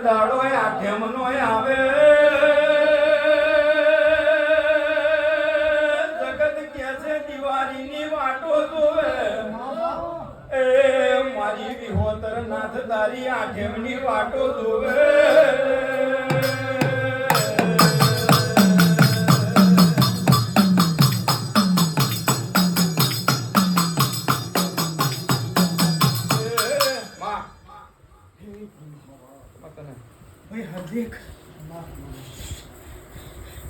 દાડો આઠમનો આવે જગત કે છે દિવાળીની વાટો જોવે એ મારી વિહોતર નાથ તારી આઠમની વાટો જોવે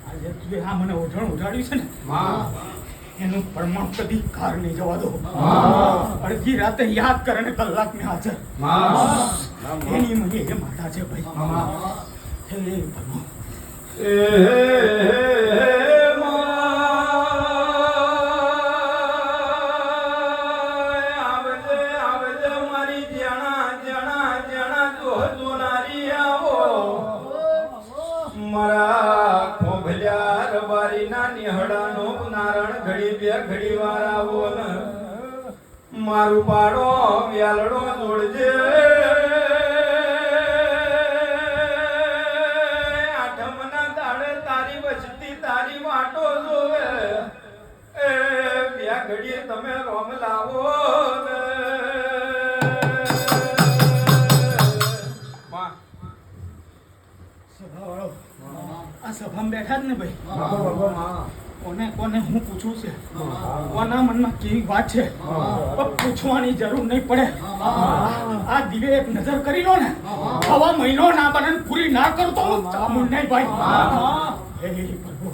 આજે તું આ મને ઓઢણ ઉઠાડ્યું છે ને એનું પ્રમાણ કદી કાર નહીં જવા દો અડધી રાતે યાદ કરે ને કલાક ને હાજર એની મને એ માતા છે ભાઈ હે ભગવાન ઘડી વાર આવો ને મારું પાડો વ્યાલડો જોડજે આઠમના દાડે તારી વચતી તારી વાટો જોવે એ બે ઘડીએ તમે રોમ લાવો ને સભાવાળો આ સભામાં બેઠા જ ને ભાઈ કોને કોને હું પૂછું છે કોના મનમાં કેવી વાત છે પણ પૂછવાની જરૂર નહીં પડે આ દિવે એક નજર કરી લો ને આવા મહિનો ના બને પૂરી ના કરતો હું ચામુંડ નહીં ભાઈ હે પ્રભુ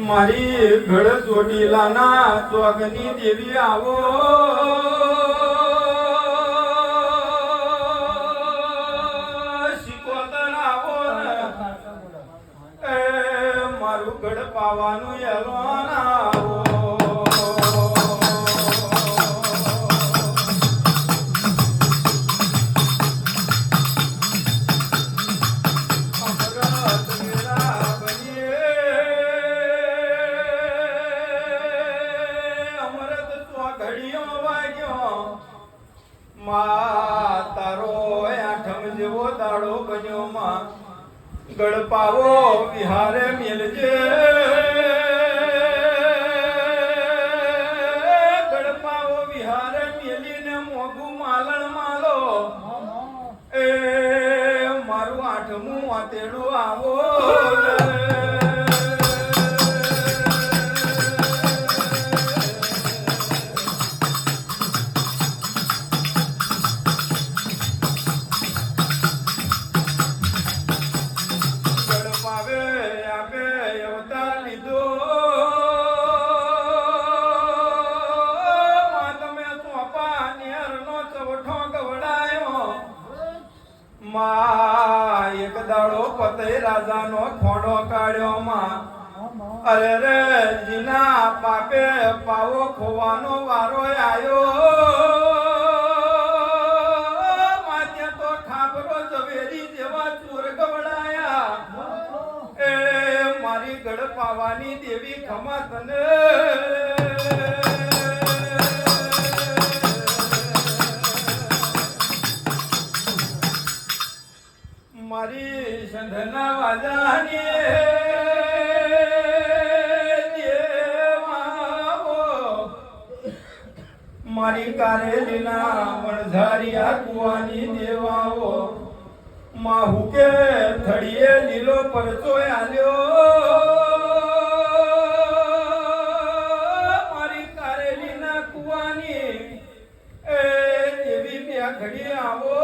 મારી ઘડ ચોટીલાના ચોગની દેવી આવો ગડ પાવાનું એલોન આવો અમરત મેરા બનીએ અમરત તો ઘડીઓ વાગ્યો મા તારો આઠમ જેવો દાડો બન્યો માં ગડપાવો વિહારે મેલજે ગડપાવો વિહારે મેલીને મોગું માલણ માલો એ મારું આઠમું આતેડું આવો એક દાડો પતે રાજાનો ખોડો કાઢ્યો માં અરે રે જીના પાપે પાવો ખોવાનો વારો આયો માથે તો ખાબરો ઝવેરી જેવા ચોર ગવડાયા એ મારી ગડ પાવાની દેવી ખમા તને મારી સંધના વાજાની દેવાવો મારી કારેલીના મણઝારિયા કુવાની દેવાવો માહુકે થળીએ લીલો પરચો આલ્યો મારી કારેલીના કુવાની એ દેવી બે ઘડી આવો